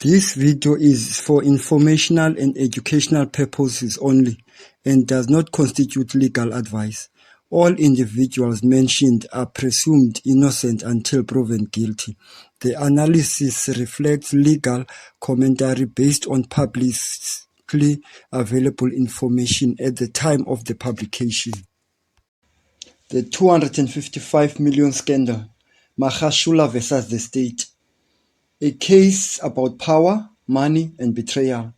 This video is for informational and educational purposes only and does not constitute legal advice. All individuals mentioned are presumed innocent until proven guilty. The analysis reflects legal commentary based on publicly available information at the time of the publication. The 255 million scandal, Magashule versus the state. A case about power, money, and betrayal.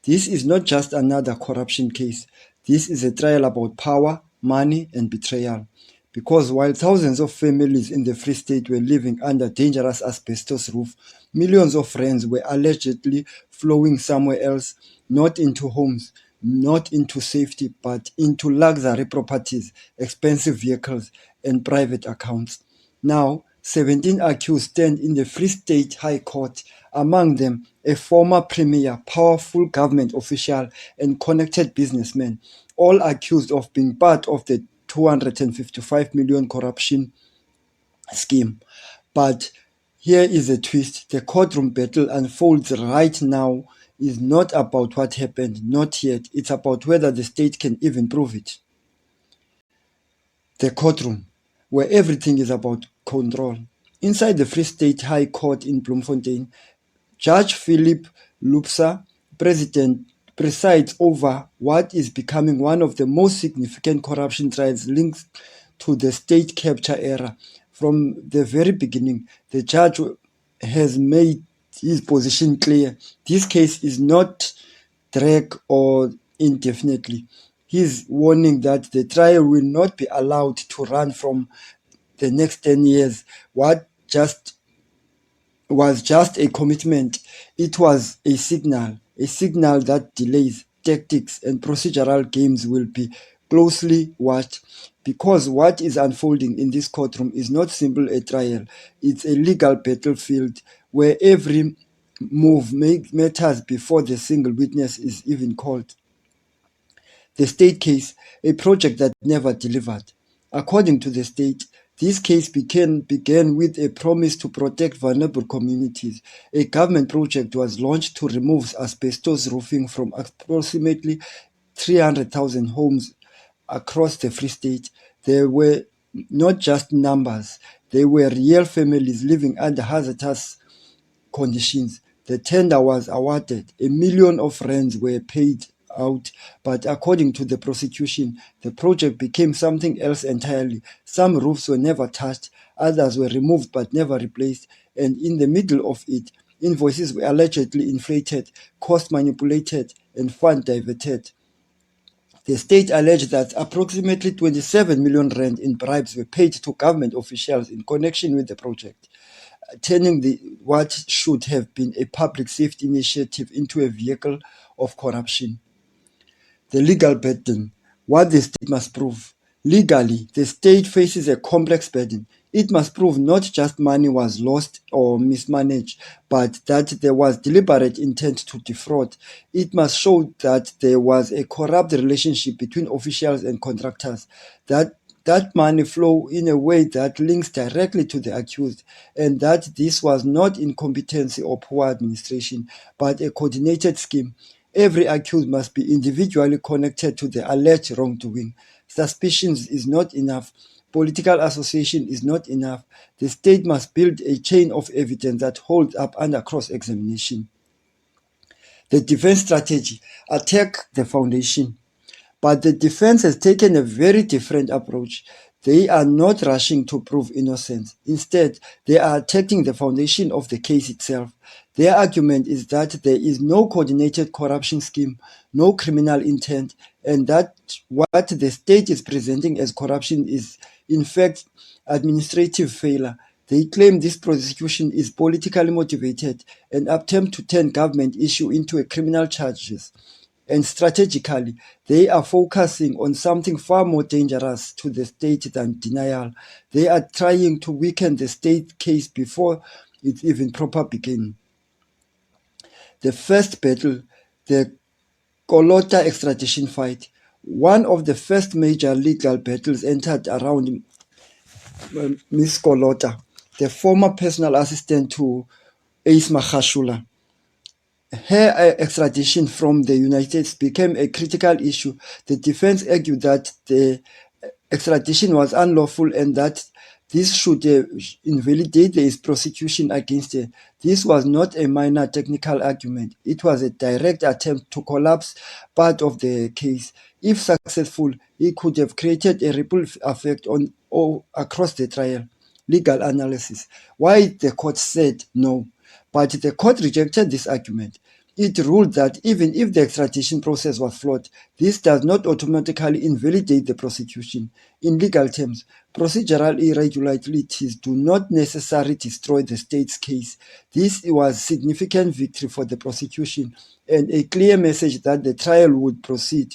This is not just another corruption case. This is a trial about power, money, and betrayal. Because while thousands of families in the Free State were living under dangerous asbestos roof, millions of rands were allegedly flowing somewhere else, not into homes, not into safety, but into luxury properties, expensive vehicles, and private accounts. Now, 17 accused stand in the Free State High Court, among them a former premier, powerful government official, and connected businessman, all accused of being part of the 255 million corruption scheme. But here is a twist. The courtroom battle unfolds right now is not about what happened, not yet. It's about whether the state can even prove it. The courtroom, where everything is about control. Inside the Free State High Court in Bloemfontein, Judge Philip Loubser, presides over what is becoming one of the most significant corruption trials linked to the state capture era. From the very beginning, the judge has made his position clear. This case is not drag or indefinitely. He's warning that the trial will not be allowed to run from the next 10 years. What was just a commitment. It was a signal that delays, tactics, and procedural games will be closely watched, because what is unfolding in this courtroom is not simply a trial. It's a legal battlefield where every move matters before the single witness is even called. The state case, a project that never delivered. According to the state, this case began with a promise to protect vulnerable communities. A government project was launched to remove asbestos roofing from approximately 300,000 homes across the Free State. There were not just numbers, they were real families living under hazardous conditions. The tender was awarded. 1 million of rands were paid out, but according to the prosecution, the project became something else entirely. Some roofs were never touched, others were removed but never replaced, and in the middle of it, invoices were allegedly inflated, cost manipulated, and fund diverted. The state alleged that approximately 27 million rand in bribes were paid to government officials in connection with the project, turning what should have been a public safety initiative into a vehicle of corruption. The legal burden, what the state must prove. Legally, the state faces a complex burden. It must prove not just money was lost or mismanaged, but that there was deliberate intent to defraud. It must show that there was a corrupt relationship between officials and contractors, that money flow in a way that links directly to the accused, and that this was not incompetency or poor administration, but a coordinated scheme. Every accused must be individually connected to the alleged wrongdoing. Suspicions is not enough. Political association is not enough. The state must build a chain of evidence that holds up under cross-examination. The defense strategy: attack the foundation. But the defense has taken a very different approach. They are not rushing to prove innocence. Instead, they are attacking the foundation of the case itself. Their argument is that there is no coordinated corruption scheme, no criminal intent, and that what the state is presenting as corruption is, in fact, administrative failure. They claim this prosecution is politically motivated and attempt to turn government issue into a criminal charges. And strategically, they are focusing on something far more dangerous to the state than denial. They are trying to weaken the state case before it even proper begins. The first battle, the Kolota extradition fight, one of the first major legal battles entered around Ms. Kolota, the former personal assistant to Ace Magashule. Her extradition from the United States became a critical issue. The defense argued that the extradition was unlawful and that this should invalidate the prosecution against her. This was not a minor technical argument. It was a direct attempt to collapse part of the case. If successful, it could have created a ripple effect on all across the trial. Legal analysis. Why the court said no, but the court rejected this argument. It ruled that even if the extradition process was flawed, this does not automatically invalidate the prosecution. In legal terms, procedural irregularities do not necessarily destroy the state's case. This was a significant victory for the prosecution and a clear message that the trial would proceed.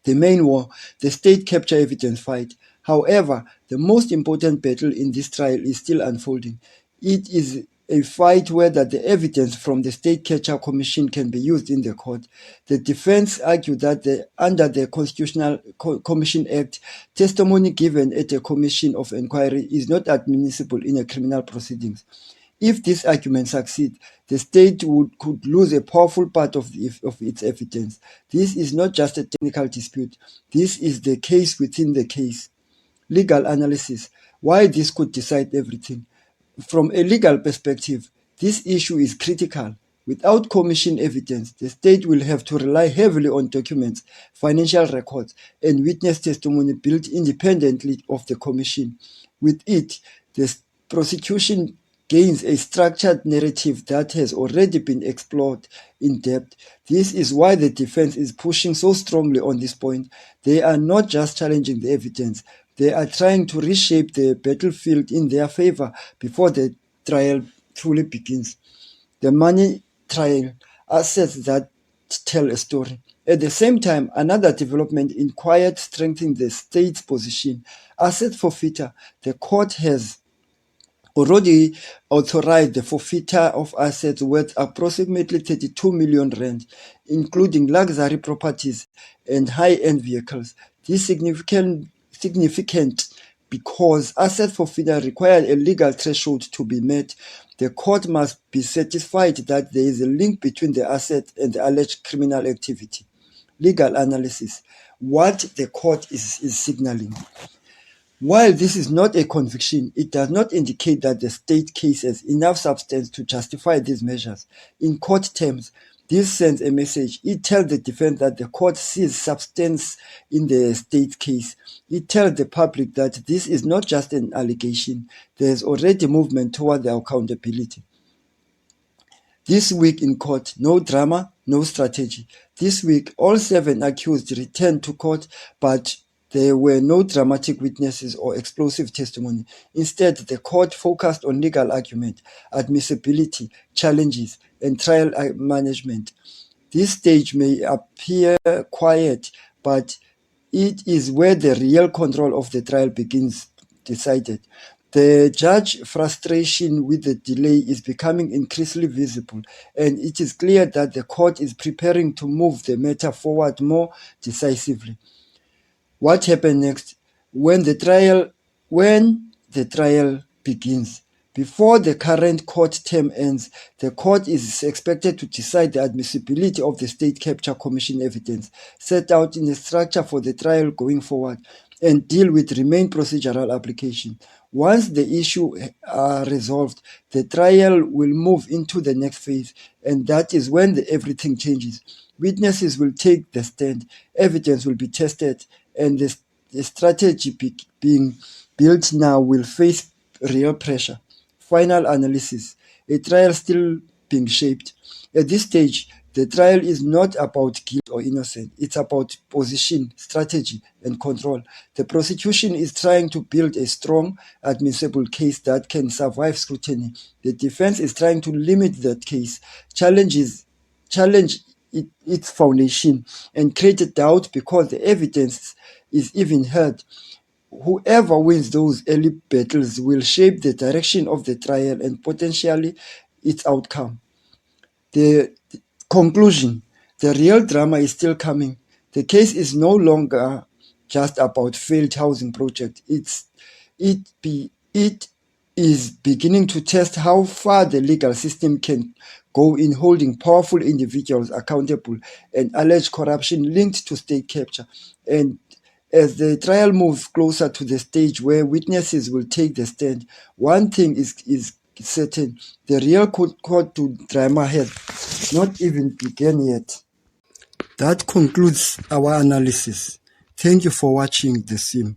The main war, the state capture evidence fight. However, the most important battle in this trial is still unfolding. It is a fight whether the evidence from the State Capture Commission can be used in the court. The defense argued that under the Constitutional Commission Act, testimony given at a commission of inquiry is not admissible in a criminal proceedings. If this argument succeeds, the state could lose a powerful part of its evidence. This is not just a technical dispute. This is the case within the case. Legal analysis. Why this could decide everything. From a legal perspective, this issue is critical. Without commission evidence, the state will have to rely heavily on documents, financial records, and witness testimony built independently of the commission. With it, the prosecution gains a structured narrative that has already been explored in depth. This is why the defense is pushing so strongly on this point. They are not just challenging the evidence, they are trying to reshape the battlefield in their favor before the trial truly begins. The money trial, assets that tell a story. At the same time, another development in quiet strengthening the state's position. Asset forfeiture. The court has already authorized the forfeiture of assets worth approximately 32 million rand, including luxury properties and high-end vehicles. This significant because asset forfeiture requires a legal threshold to be met. The court must be satisfied that there is a link between the asset and the alleged criminal activity. Legal analysis. What the court is signaling. While this is not a conviction, it does not indicate that the state case has enough substance to justify these measures. In court terms, this sends a message. It tells the defense that the court sees substance in the state case. It tells the public that this is not just an allegation. There is already movement toward the accountability. This week in court, no drama, no strategy. This week, all 7 accused returned to court, but there were no dramatic witnesses or explosive testimony. Instead, the court focused on legal argument, admissibility, challenges, and trial management. This stage may appear quiet, but it is where the real control of the trial begins decided. The judge's frustration with the delay is becoming increasingly visible, and it is clear that the court is preparing to move the matter forward more decisively. What happened next? When the trial begins, before the current court term ends, the court is expected to decide the admissibility of the State Capture Commission evidence, set out in a structure for the trial going forward, and deal with remaining procedural application. Once the issue are resolved, the trial will move into the next phase, and that is when everything changes. Witnesses will take the stand, evidence will be tested, and the strategy being built now will face real pressure. Final analysis. A trial still being shaped. At this stage, the trial is not about guilt or innocence. It's about position, strategy, and control. The prosecution is trying to build a strong, admissible case that can survive scrutiny. The defense is trying to limit that case, challenge its foundation, and create a doubt because the evidence is even heard. Whoever wins those early battles will shape the direction of the trial and potentially its outcome. The conclusion. The real drama is still coming. The case is no longer just about failed housing project. It is beginning to test how far the legal system can go in holding powerful individuals accountable and alleged corruption linked to state capture. And as the trial moves closer to the stage where witnesses will take the stand, one thing is certain: the real court to drama has not even begun yet. That concludes our analysis. Thank you for watching The Sim.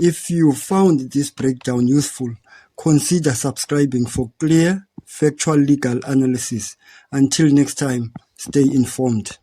If you found this breakdown useful, consider subscribing for clear, factual legal analysis. Until next time, stay informed.